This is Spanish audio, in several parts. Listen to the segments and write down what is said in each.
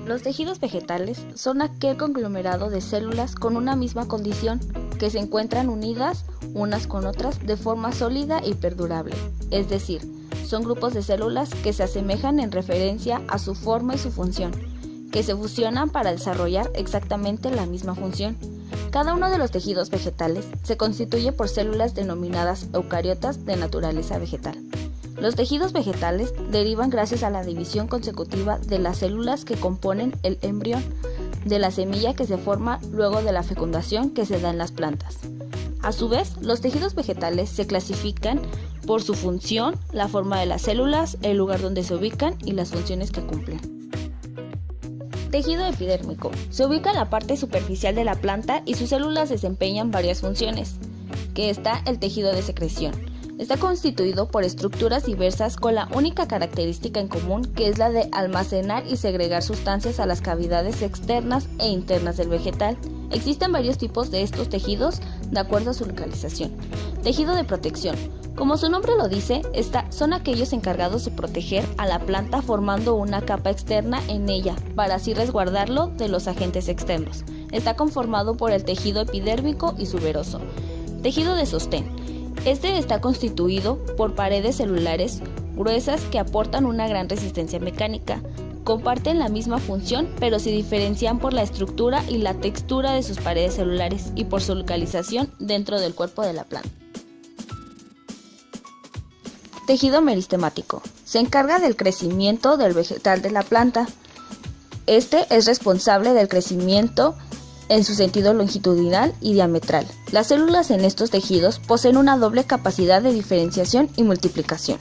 Los tejidos vegetales son aquel conglomerado de células con una misma condición que se encuentran unidas unas con otras de forma sólida y perdurable, es decir, son grupos de células que se asemejan en referencia a su forma y su función, que se fusionan para desarrollar exactamente la misma función. Cada uno de los tejidos vegetales se constituye por células denominadas eucariotas de naturaleza vegetal. Los tejidos vegetales derivan gracias a la división consecutiva de las células que componen el embrión, de la semilla que se forma luego de la fecundación que se da en las plantas. A su vez, los tejidos vegetales se clasifican por su función, la forma de las células, el lugar donde se ubican y las funciones que cumplen. Tejido epidérmico. Se ubica en la parte superficial de la planta y sus células desempeñan varias funciones, que está el tejido de secreción. Está constituido por estructuras diversas con la única característica en común que es la de almacenar y segregar sustancias a las cavidades externas e internas del vegetal. Existen varios tipos de estos tejidos de acuerdo a su localización. Tejido de protección. Como su nombre lo dice, son aquellos encargados de proteger a la planta formando una capa externa en ella para así resguardarlo de los agentes externos. Está conformado por el tejido epidérmico y suberoso. Tejido de sostén. Este está constituido por paredes celulares gruesas que aportan una gran resistencia mecánica. Comparten la misma función, pero se diferencian por la estructura y la textura de sus paredes celulares y por su localización dentro del cuerpo de la planta. Tejido meristemático. Se encarga del crecimiento del vegetal de la planta. Este es responsable del crecimiento en su sentido longitudinal y diametral. Las células en estos tejidos poseen una doble capacidad de diferenciación y multiplicación.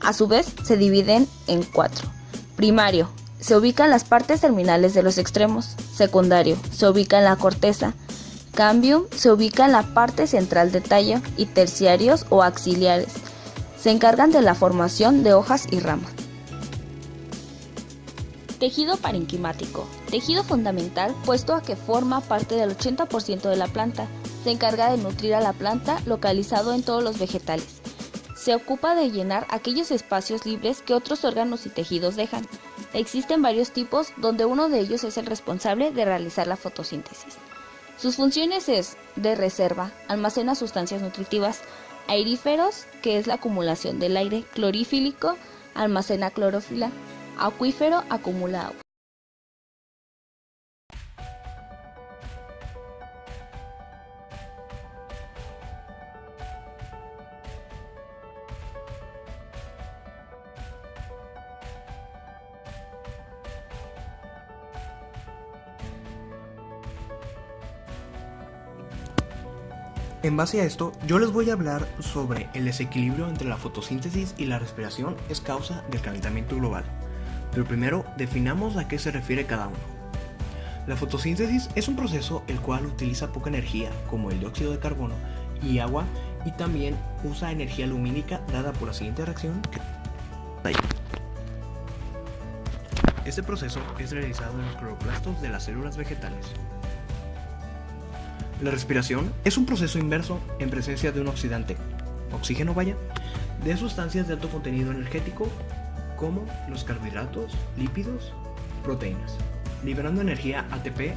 A su vez, se dividen en 4. Primario. Se ubica en las partes terminales de los extremos. Secundario. Se ubica en la corteza. Cambium. Se ubica en la parte central del tallo. Y terciarios o axilares. Se encargan de la formación de hojas y ramas. Tejido parenquimático. Tejido fundamental puesto a que forma parte del 80% de la planta. Se encarga de nutrir a la planta, localizado en todos los vegetales. Se ocupa de llenar aquellos espacios libres que otros órganos y tejidos dejan. Existen varios tipos, donde uno de ellos es el responsable de realizar la fotosíntesis. Sus funciones es de reserva, almacena sustancias nutritivas, aeríferos, que es la acumulación del aire, clorífilico, almacena clorofila, acuífero, acumula agua. En base a esto, yo les voy a hablar sobre el desequilibrio entre la fotosíntesis y la respiración es causa del calentamiento global. Pero primero, definamos a qué se refiere cada uno. La fotosíntesis es un proceso el cual utiliza poca energía, como el dióxido de carbono y agua, y también usa energía lumínica dada por la siguiente reacción. Este proceso es realizado en los cloroplastos de las células vegetales. La respiración es un proceso inverso en presencia de un oxidante, oxígeno de sustancias de alto contenido energético como los carbohidratos, lípidos, proteínas, liberando energía ATP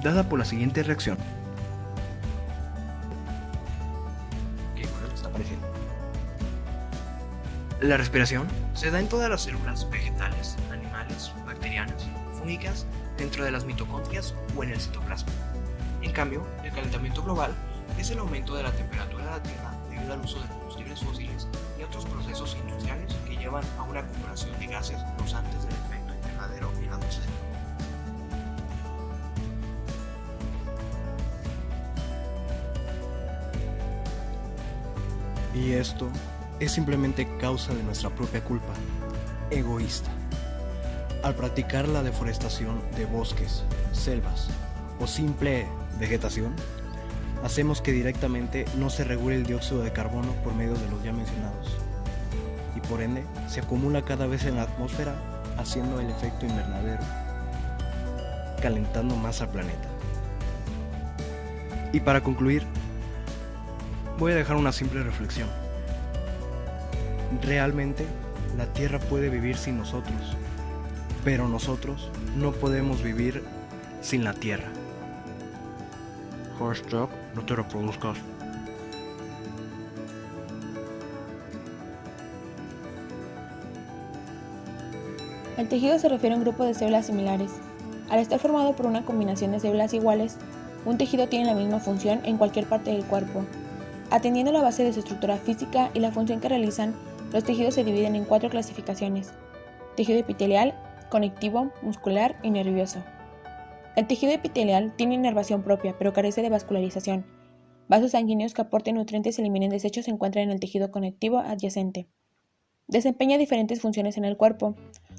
dada por la siguiente reacción. La respiración se da en todas las células vegetales, animales, bacterianas, fúngicas, dentro de las mitocondrias o en el citoplasma. En cambio, el calentamiento global es el aumento de la temperatura de la Tierra debido al uso de combustibles fósiles y otros procesos industriales que llevan a una acumulación de gases causantes del efecto invernadero en la atmósfera. Y esto es simplemente causa de nuestra propia culpa, egoísta. Al practicar la deforestación de bosques, selvas o simple vegetación, hacemos que directamente no se regule el dióxido de carbono por medio de los ya mencionados, y por ende se acumula cada vez en la atmósfera, haciendo el efecto invernadero, calentando más al planeta. Y para concluir, voy a dejar una simple reflexión. ¿Realmente la Tierra puede vivir sin nosotros? Pero nosotros no podemos vivir sin la tierra. Hashtag no te reproduzcas. El tejido se refiere a un grupo de células similares. Al estar formado por una combinación de células iguales, un tejido tiene la misma función en cualquier parte del cuerpo. Atendiendo a la base de su estructura física y la función que realizan, los tejidos se dividen en 4 clasificaciones: tejido epitelial, conectivo, muscular y nervioso. El tejido epitelial tiene inervación propia, pero carece de vascularización. Vasos sanguíneos que aporten nutrientes y eliminen desechos se encuentran en el tejido conectivo adyacente. Desempeña diferentes funciones en el cuerpo,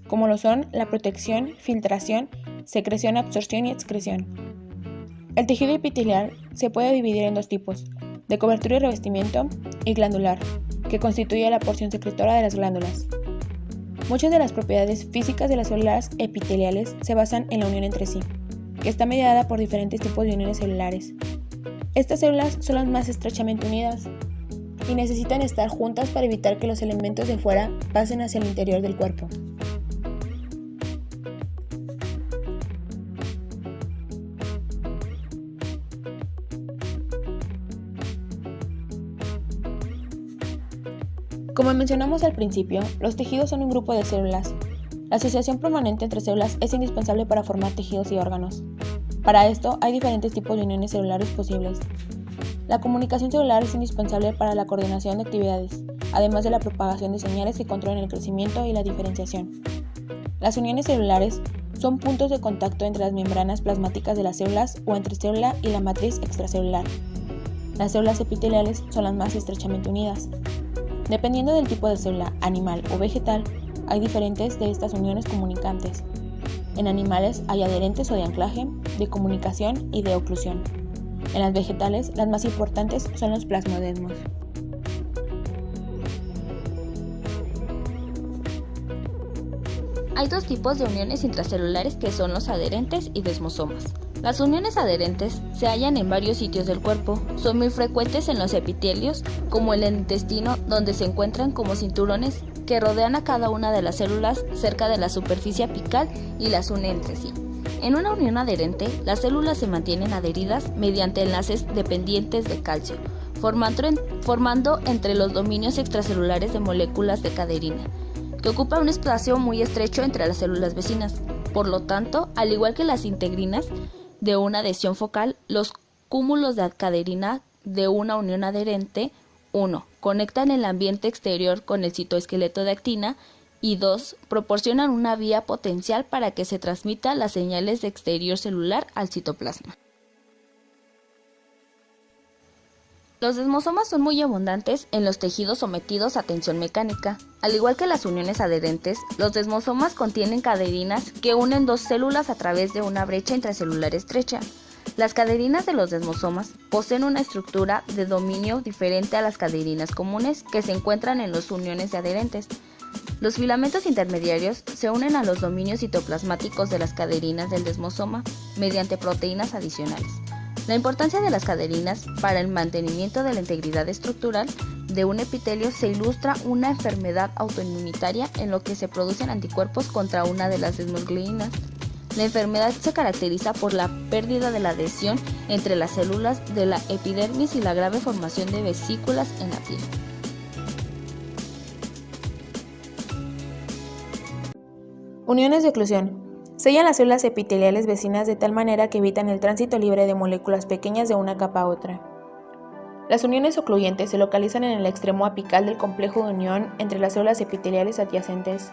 como lo son la protección, filtración, secreción, absorción y excreción. El tejido epitelial se puede dividir en 2 tipos: de cobertura y revestimiento, y glandular, que constituye la porción secretora de las glándulas. Muchas de las propiedades físicas de las células epiteliales se basan en la unión entre sí, que está mediada por diferentes tipos de uniones celulares. Estas células son las más estrechamente unidas y necesitan estar juntas para evitar que los elementos de fuera pasen hacia el interior del cuerpo. Como mencionamos al principio, los tejidos son un grupo de células. La asociación permanente entre células es indispensable para formar tejidos y órganos. Para esto, hay diferentes tipos de uniones celulares posibles. La comunicación celular es indispensable para la coordinación de actividades, además de la propagación de señales que controlan el crecimiento y la diferenciación. Las uniones celulares son puntos de contacto entre las membranas plasmáticas de las células o entre célula y la matriz extracelular. Las células epiteliales son las más estrechamente unidas. Dependiendo del tipo de célula, animal o vegetal, hay diferentes de estas uniones comunicantes. En animales hay adherentes o de anclaje, de comunicación y de oclusión. En las vegetales, las más importantes son los plasmodesmos. Hay 2 tipos de uniones intracelulares que son los adherentes y desmosomas. Las uniones adherentes se hallan en varios sitios del cuerpo. Son muy frecuentes en los epitelios, como en el intestino, donde se encuentran como cinturones que rodean a cada una de las células cerca de la superficie apical y las une entre sí. En una unión adherente, las células se mantienen adheridas mediante enlaces dependientes de calcio, formando entre los dominios extracelulares de moléculas de caderina, que ocupa un espacio muy estrecho entre las células vecinas. Por lo tanto, al igual que las integrinas de una adhesión focal, los cúmulos de caderina de una unión adherente, 1. Conectan el ambiente exterior con el citoesqueleto de actina y 2. Proporcionan una vía potencial para que se transmitan las señales de exterior celular al citoplasma. Los desmosomas son muy abundantes en los tejidos sometidos a tensión mecánica. Al igual que las uniones adherentes, los desmosomas contienen caderinas que unen 2 células a través de una brecha intracelular estrecha. Las caderinas de los desmosomas poseen una estructura de dominio diferente a las caderinas comunes que se encuentran en las uniones adherentes. Los filamentos intermediarios se unen a los dominios citoplasmáticos de las caderinas del desmosoma mediante proteínas adicionales. La importancia de las caderinas para el mantenimiento de la integridad estructural de un epitelio se ilustra una enfermedad autoinmunitaria en lo que se producen anticuerpos contra una de las desnucleínas. La enfermedad se caracteriza por la pérdida de la adhesión entre las células de la epidermis y la grave formación de vesículas en la piel. Uniones de oclusión. Sellan las células epiteliales vecinas de tal manera que evitan el tránsito libre de moléculas pequeñas de una capa a otra. Las uniones ocluyentes se localizan en el extremo apical del complejo de unión entre las células epiteliales adyacentes.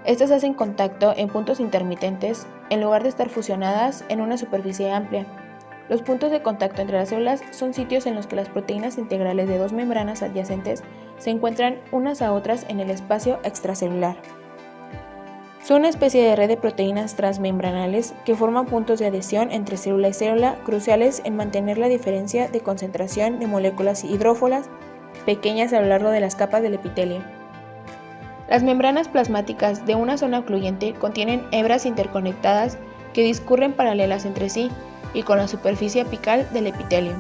Estas hacen contacto en puntos intermitentes en lugar de estar fusionadas en una superficie amplia. Los puntos de contacto entre las células son sitios en los que las proteínas integrales de 2 membranas adyacentes se encuentran unas a otras en el espacio extracelular. Son una especie de red de proteínas transmembranales que forman puntos de adhesión entre célula y célula, cruciales en mantener la diferencia de concentración de moléculas hidrófilas pequeñas a lo largo de las capas del epitelio. Las membranas plasmáticas de una zona ocluyente contienen hebras interconectadas que discurren paralelas entre sí y con la superficie apical del epitelio.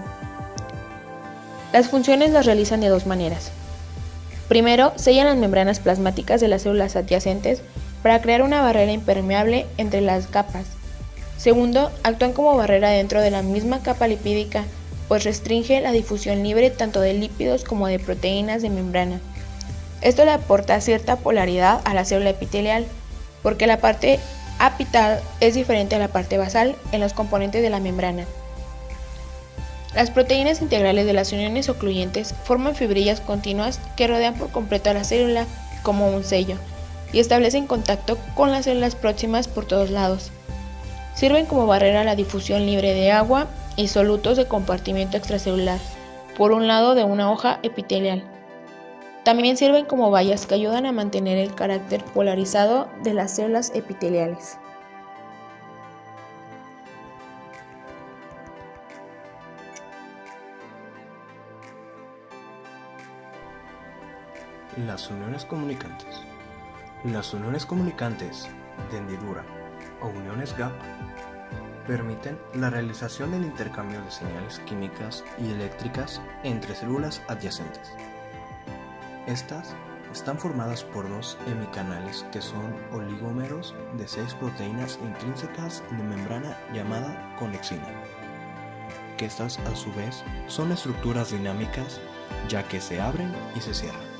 Las funciones las realizan de 2 maneras. Primero, sellan las membranas plasmáticas de las células adyacentes, para crear una barrera impermeable entre las capas. Segundo, actúan como barrera dentro de la misma capa lipídica, pues restringe la difusión libre tanto de lípidos como de proteínas de membrana. Esto le aporta cierta polaridad a la célula epitelial, porque la parte apical es diferente a la parte basal en los componentes de la membrana. Las proteínas integrales de las uniones ocluyentes forman fibrillas continuas que rodean por completo a la célula como un sello y establecen contacto con las células próximas por todos lados. Sirven como barrera a la difusión libre de agua y solutos de compartimiento extracelular por un lado de una hoja epitelial. También sirven como vallas que ayudan a mantener el carácter polarizado de las células epiteliales. Las uniones comunicantes. Las uniones comunicantes de hendidura o uniones gap permiten la realización del intercambio de señales químicas y eléctricas entre células adyacentes. Estas están formadas por dos hemicanales que son oligómeros de 6 proteínas intrínsecas de membrana llamada conexina, que estas a su vez son estructuras dinámicas ya que se abren y se cierran.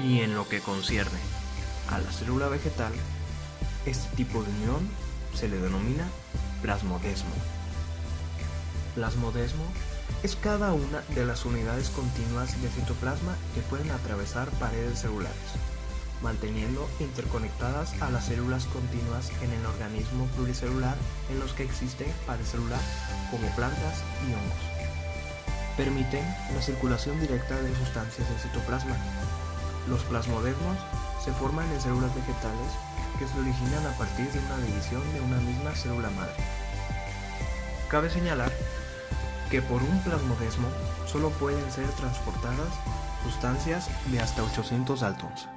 Y en lo que concierne a la célula vegetal, este tipo de unión se le denomina plasmodesmo. Plasmodesmo es cada una de las unidades continuas de citoplasma que pueden atravesar paredes celulares, manteniendo interconectadas a las células continuas en el organismo pluricelular en los que existe pared celular, como plantas y hongos. Permiten la circulación directa de sustancias del citoplasma. Los plasmodesmos se forman en células vegetales que se originan a partir de una división de una misma célula madre. Cabe señalar que por un plasmodesmo solo pueden ser transportadas sustancias de hasta 800 daltons.